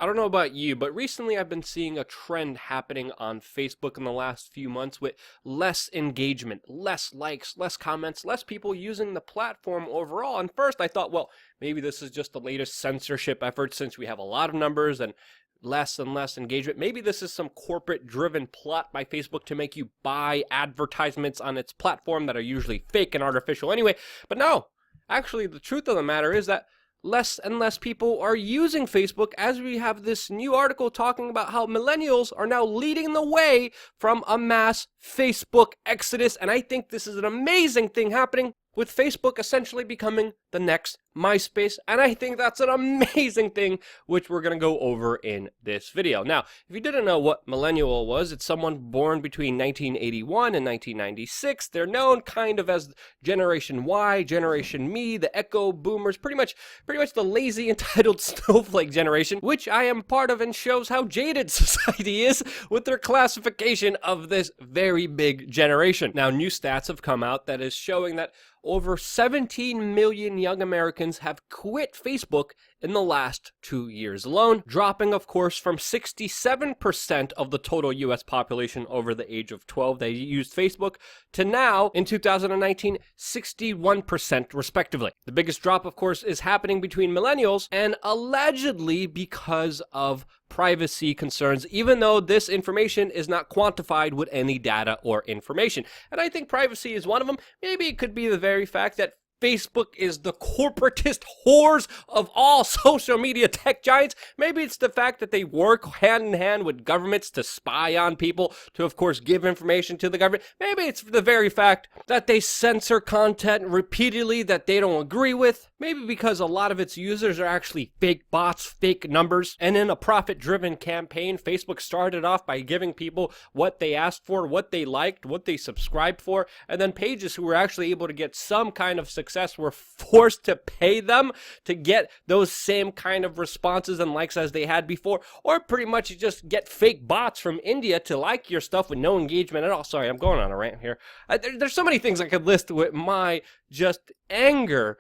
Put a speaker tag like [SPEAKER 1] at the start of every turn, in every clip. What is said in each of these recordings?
[SPEAKER 1] I don't know about you, but recently I've been seeing a trend happening on Facebook in the last few months with less engagement, less likes, less comments, less people using the platform overall. And first I thought, well, maybe this is just the latest censorship effort since we have a lot of numbers and less engagement. Maybe this is some corporate-driven plot by Facebook to make you buy advertisements on its platform that are usually fake and artificial anyway. But no, actually the truth of the matter is that less and less people are using Facebook, as we have this new article talking about how millennials are now leading the way from a mass Facebook exodus. And I think this is an amazing thing happening, with Facebook essentially becoming the next Myspace. And I think that's an amazing thing, which we're going to go over in this video. Now, if you didn't know what millennial was, it's someone born between 1981 and 1996. They're known kind of as Generation Y, Generation Me, the Echo Boomers, pretty much the lazy, entitled snowflake generation, which I am part of, and shows how jaded society is with their classification of this very big generation. Now, new stats have come out that is showing that over 17 million young Americans have quit Facebook in the last 2 years alone, dropping, of course, from 67% of the total U.S. population over the age of 12 that used Facebook to now, in 2019, 61% respectively. The biggest drop, of course, is happening between millennials, and allegedly because of privacy concerns, even though this information is not quantified with any data or information. And I think privacy is one of them. Maybe it could be the very fact that Facebook is the corporatist whores of all social media tech giants. Maybe it's the fact that they work hand in hand with governments to spy on people, to of course give information to the government. Maybe it's the very fact that they censor content repeatedly that they don't agree with. Maybe because a lot of its users are actually fake bots, fake numbers. And in a profit-driven campaign, Facebook started off by giving people what they asked for, what they liked, what they subscribed for, and then pages who were actually able to get some kind of success were forced to pay them to get those same kind of responses and likes as they had before, or pretty much you just get fake bots from India to like your stuff with no engagement at all. Sorry, I'm going on a rant here. There's so many things I could list with my just anger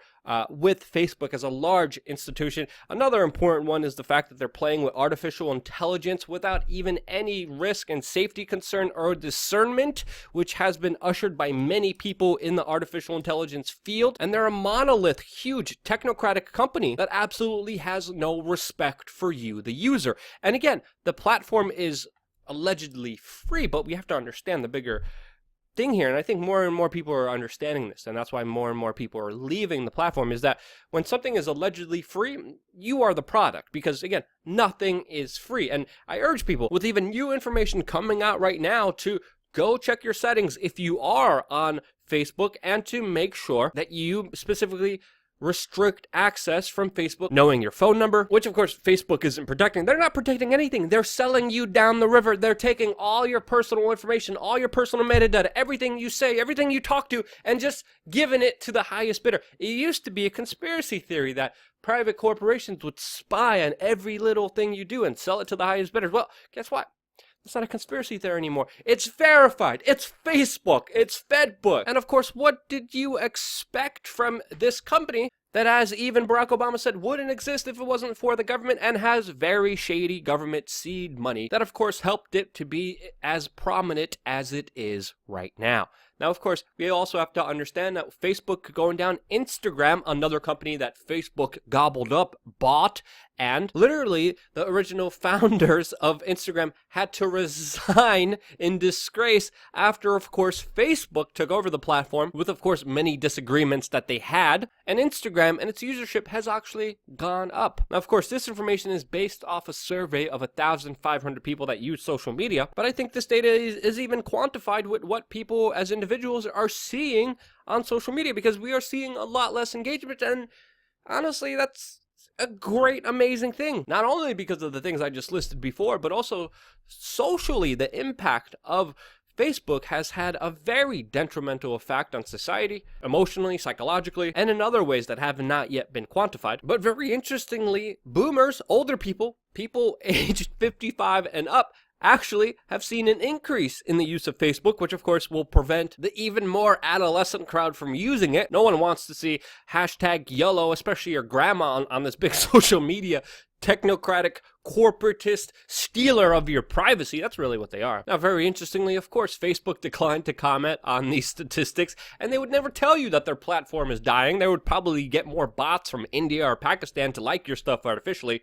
[SPEAKER 1] with Facebook as a large institution. Another important one is the fact that they're playing with artificial intelligence without even any risk and safety concern or discernment, which has been ushered by many people in the artificial intelligence field. And they're a monolith, huge technocratic company that absolutely has no respect for you, the user. And again, the platform is allegedly free, but we have to understand the bigger thing here, and I think more and more people are understanding this, and that's why more and more people are leaving the platform, is that when something is allegedly free, you are the product, because again, nothing is free. And I urge people, with even new information coming out right now, to go check your settings if you are on Facebook, and to make sure that you specifically restrict access from Facebook, knowing your phone number, which of course Facebook isn't protecting. They're not protecting anything. They're selling you down the river. They're taking all your personal information, all your personal metadata, everything you say, everything you talk to, and just giving it to the highest bidder. It used to be a conspiracy theory that private corporations would spy on every little thing you do and sell it to the highest bidders. Well, guess what? It's not a conspiracy theory anymore. It's verified. It's Facebook. It's FedBook. And of course, what did you expect from this company that, as even Barack Obama said, wouldn't exist if it wasn't for the government, and has very shady government seed money that of course helped it to be as prominent as it is right now. Now, of course, we also have to understand that Facebook going down, Instagram, another company that Facebook gobbled up, bought, and literally the original founders of Instagram had to resign in disgrace after, of course, Facebook took over the platform with, of course, many disagreements that they had, and Instagram and its usership has actually gone up. Now, of course, this information is based off a survey of 1,500 people that use social media, but I think this data is even quantified with what people as individuals are seeing on social media, because we are seeing a lot less engagement, and honestly, that's a great, amazing thing. Not only because of the things I just listed before, but also socially, the impact of Facebook has had a very detrimental effect on society, emotionally, psychologically, and in other ways that have not yet been quantified. But very interestingly, boomers, older people aged 55 and up, actually have seen an increase in the use of Facebook, which of course will prevent the even more adolescent crowd from using it. No one wants to see hashtag YOLO, especially your grandma on this big social media technocratic, corporatist stealer of your privacy. That's really what they are. Now, very interestingly, of course, Facebook declined to comment on these statistics, and they would never tell you that their platform is dying. They would probably get more bots from India or Pakistan to like your stuff artificially,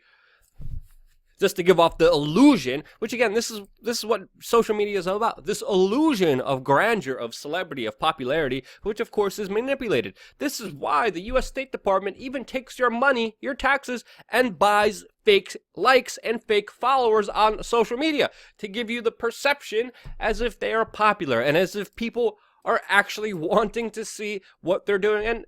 [SPEAKER 1] just to give off the illusion, which again, this is what social media is all about. This illusion of grandeur, of celebrity, of popularity, which of course is manipulated. This is why the US State Department even takes your money, your taxes, and buys fake likes and fake followers on social media to give you the perception as if they are popular and as if people are actually wanting to see what they're doing. And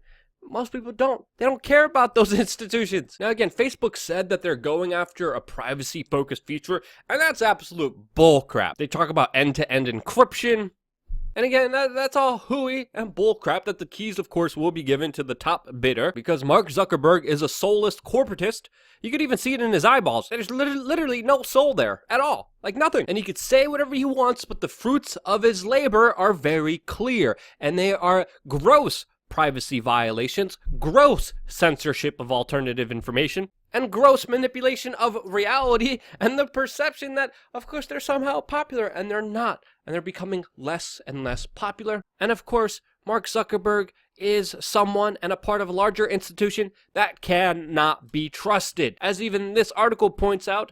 [SPEAKER 1] most people don't. They don't care about those institutions. Now again, Facebook said that they're going after a privacy-focused feature, and that's absolute bullcrap. They talk about end-to-end encryption, and again, that's all hooey and bullcrap, that the keys, of course, will be given to the top bidder, because Mark Zuckerberg is a soulless corporatist. You could even see it in his eyeballs. There's literally no soul there at all. Like nothing. And he could say whatever he wants, but the fruits of his labor are very clear, and they are gross privacy violations, gross censorship of alternative information, and gross manipulation of reality, and the perception that, of course, they're somehow popular, and they're not, and they're becoming less and less popular. And of course, Mark Zuckerberg is someone and a part of a larger institution that cannot be trusted. As even this article points out,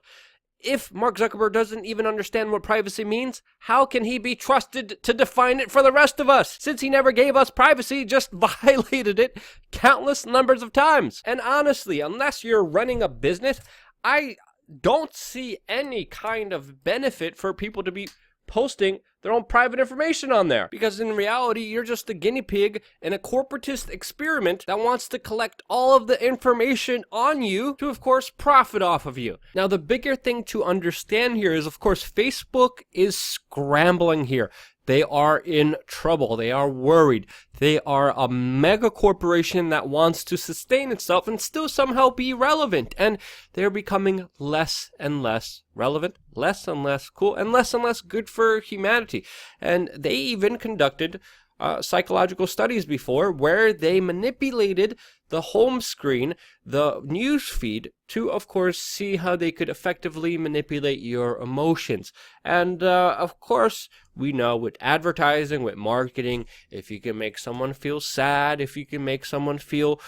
[SPEAKER 1] if Mark Zuckerberg doesn't even understand what privacy means, how can he be trusted to define it for the rest of us? Since he never gave us privacy, just violated it countless numbers of times. And honestly, unless you're running a business, I don't see any kind of benefit for people to be posting their own private information on there, because in reality you're just a guinea pig in a corporatist experiment that wants to collect all of the information on you to, of course, profit off of you. Now, the bigger thing to understand here is, of course, Facebook is scrambling here. They are in trouble. They are worried. They are a mega corporation that wants to sustain itself and still somehow be relevant. And they're becoming less and less relevant, less and less cool, and less good for humanity. And they even conducted psychological studies before where they manipulated the home screen, the news feed, to, of course, see how they could effectively manipulate your emotions. And, of course, we know with advertising, with marketing, if you can make someone feel sad, if you can make someone feel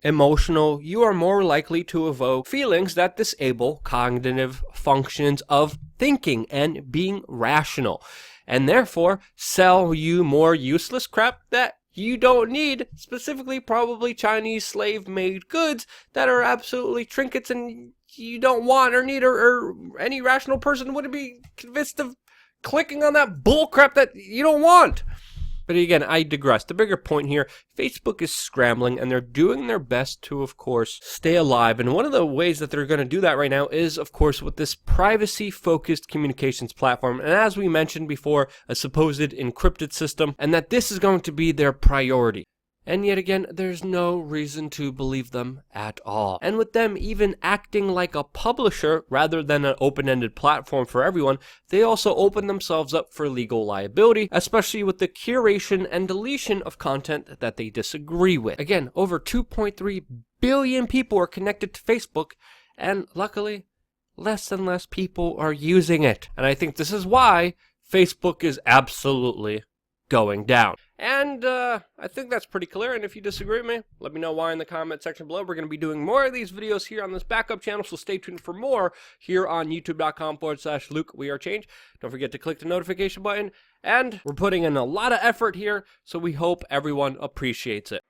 [SPEAKER 1] emotional, you are more likely to evoke feelings that disable cognitive functions of thinking and being rational, and therefore sell you more useless crap that you don't need, specifically probably Chinese slave-made goods that are absolutely trinkets and you don't want or need, or any rational person wouldn't be convinced of clicking on that bullcrap that you don't want. But again, I digress. The bigger point here, Facebook is scrambling, and they're doing their best to, of course, stay alive. And one of the ways that they're going to do that right now is, of course, with this privacy-focused communications platform. And as we mentioned before, a supposed encrypted system, and that this is going to be their priority. And yet again, there's no reason to believe them at all. And with them even acting like a publisher rather than an open-ended platform for everyone, they also open themselves up for legal liability, especially with the curation and deletion of content that they disagree with. Again, over 2.3 billion people are connected to Facebook, and luckily, less and less people are using it. And I think this is why Facebook is absolutely going down. And I think that's pretty clear, and if you disagree with me, let me know why in the comment section below. We're going to be doing more of these videos here on this backup channel, so stay tuned for more here on youtube.com/LukeWeAreChange. Don't forget to click the notification button, and we're putting in a lot of effort here, so we hope everyone appreciates it.